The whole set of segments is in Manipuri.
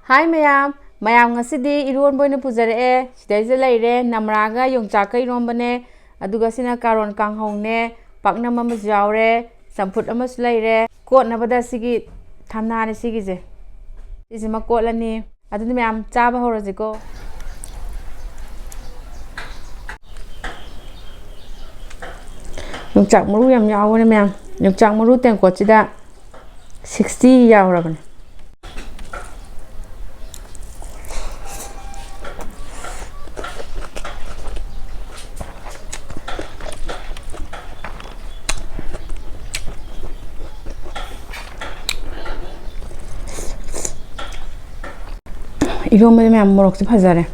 Hi mayam, mayam ngasidi Eronba oina pujarae. Sidaise leire Namra ga Yongchak Eronba ne, aduga sina Karon Kanghou ne, Paknam amasu yaure, samput amasu leire. Kotnabada sigi thamnani sigise. Sisima kotlani. Aduni mayam chaba horasiko. Yongchak maru yam yaure mayam. Yongchak maru tengkot sida 60 yaurabane. Eronba de mayam morok se phajare.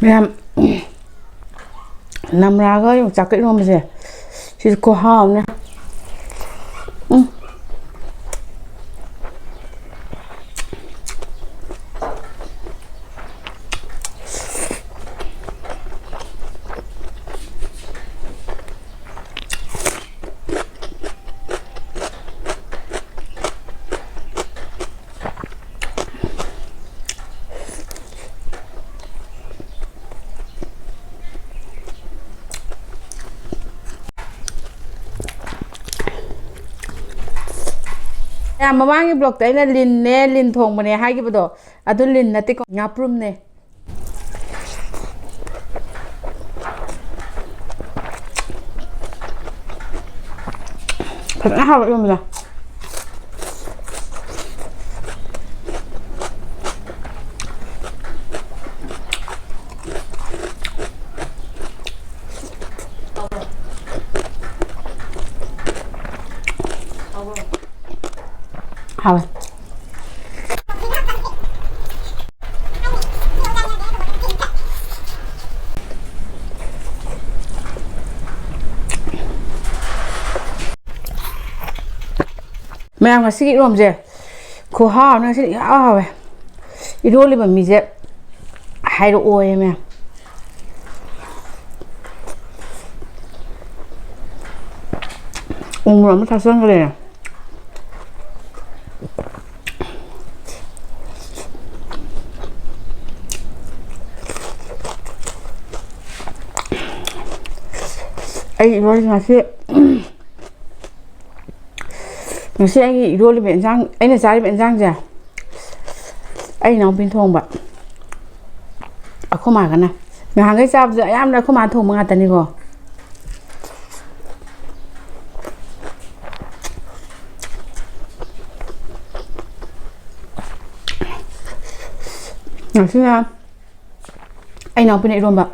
Mayam Namra ga Yongchak Eronba se. She's Khuhaosidi. Mamangi block ta ina lin thong bane hai gi bodo adu lin nate ko ngaprum ne phana ha yom la Hào mayam ngasigi rom je Khuhaosidi na sidi hawe idoli ba mi je hairo oye mayam umra ta sang le ai rồi ngasi ai rồi bên giang ai là trái bên giang giờ ai nấu bên thùng vậy à không mà cái này nhà hàng cái sao giờ em đã không mà thùng mà tani go ngasi ai nấu bên này luôn vậy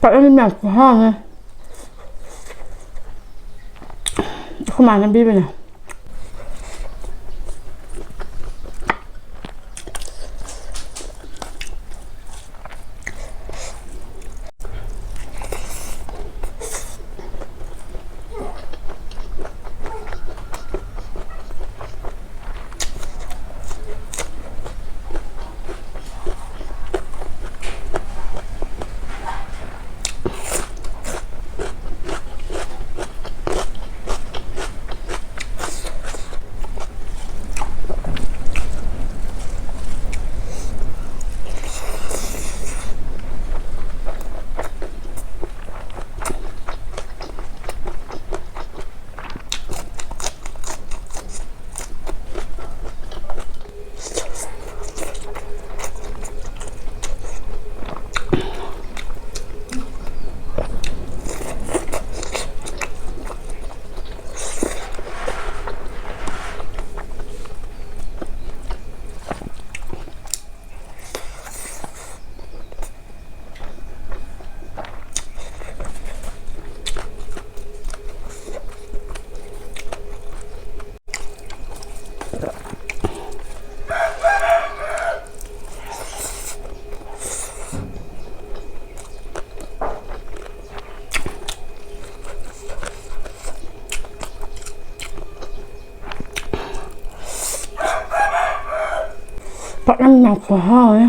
Tại em mèo của hoa này không mà nó bi bên này Paknam nào khó ấy.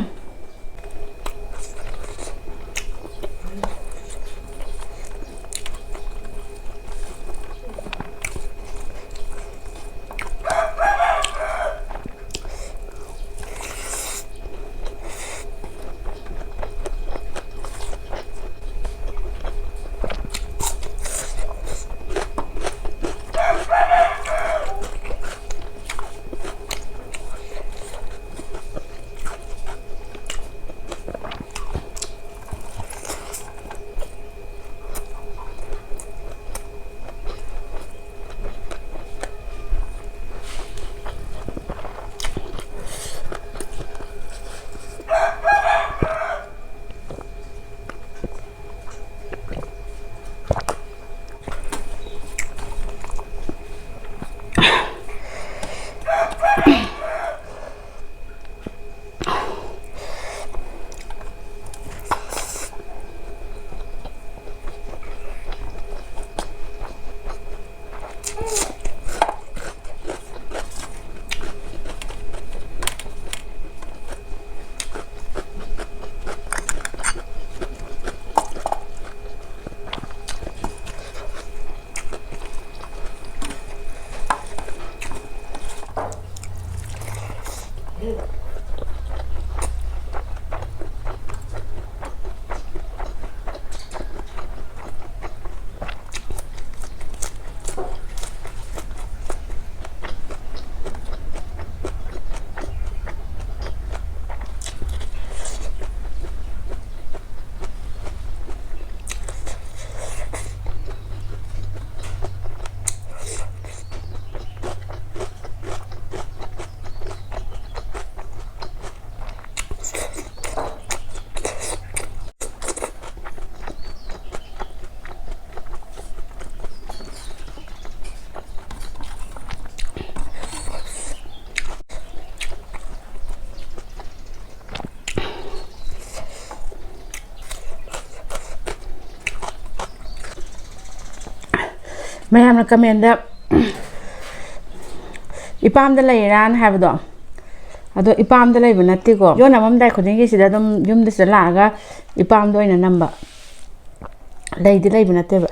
Mayamna comment da ipam da lay ran habdo ado ipam da lay banati ko yo namam dai khuding gi sida dum yum da sala ga ipam do ina namba lay di lay banate ba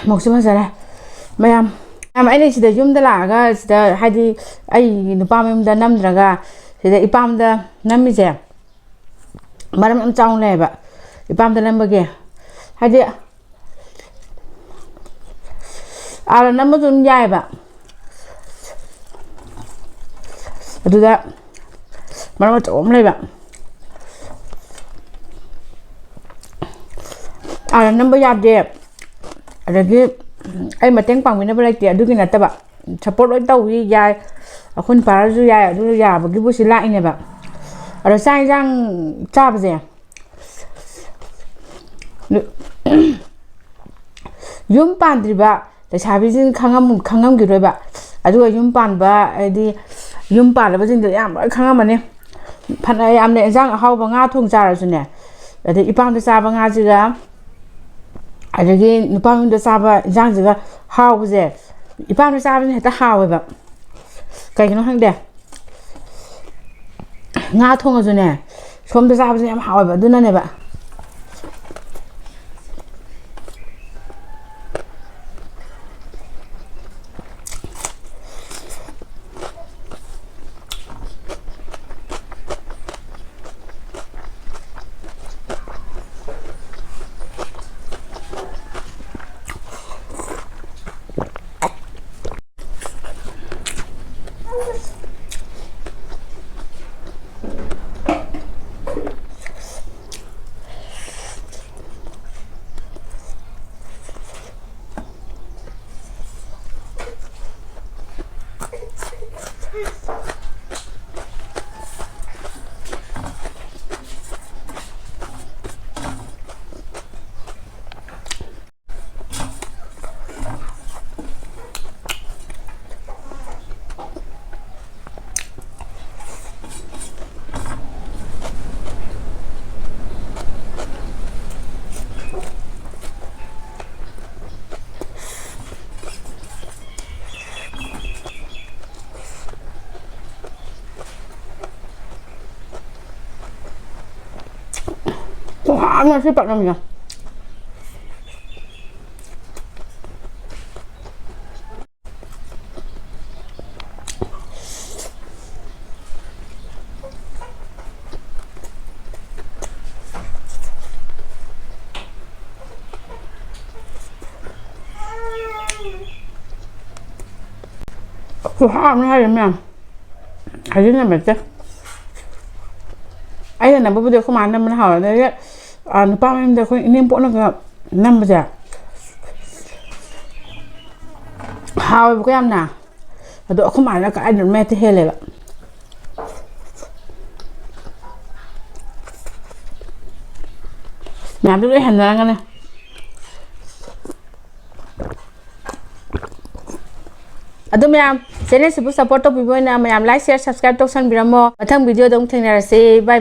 một số giờ này mấy em anh này chỉ để zoom đây là cái chỉ để hay đi ai nó pam em đã năm rồi cái chỉ để pam đã năm mươi giờ mà em trong này vậy pam đã năm bao giờ hay đi à là năm mươi tuần dài vậy rồi đó mà nó trộm này vậy à là năm mươi giờ đẹp rồi ai mà tiếng bằng mình nó phải tiệt đôi khi là ta bảo support đối tàu đi dài không phải là dài rồi dài và cái bút xí lại này bạn rồi sai răng cha bây giờ yum pan thì bạn để xài ví dụ khang kiểu rồi bạn rồi yum pan và đi yum pan là ví dụ để em khang mà nè phần này em này răng hao và ngao thùng ra rồi nè ꯑꯗꯩ ꯏꯄꯥꯝꯗ ꯆꯥꯕ ꯉꯥꯁꯤꯒ ꯑꯗꯒꯤ ꯅꯨꯄꯥꯝꯗ ꯆꯥꯕ ꯏꯟꯁꯥꯡꯁꯤꯒ ꯍꯥꯎꯕꯁꯦ ꯏꯄꯥꯝꯗ ꯆꯥꯕꯁꯤꯅ ꯍꯦꯛꯇ ꯍꯥꯎꯋꯦꯕ ꯀꯩꯒꯤꯅꯣ ꯈꯪꯗꯦ ꯉꯥ ꯊꯣꯡꯉꯁꯨꯅꯦ ꯁꯣꯝꯗ ꯆꯥꯕꯁꯤꯅ ꯌꯥꯝ ꯍꯥꯎꯋꯦꯕ ꯑꯗꯨꯅꯅꯦꯕ Khuhaosidi sih Paknamnya. Khuhaosidi hayamnya. Hayamnya macam. Ai là bữa giờ không ăn năm nào đấy ba em giờ không nên bỏ nó năm bây giờ hao cái em nào đội không ăn là cái được mẹ thế hết rồi làm cái hành ra cái này Ado mayam channel sibu support to pibo na mayam like share subscribe to san biramo mathang video dong thengnarase bye bye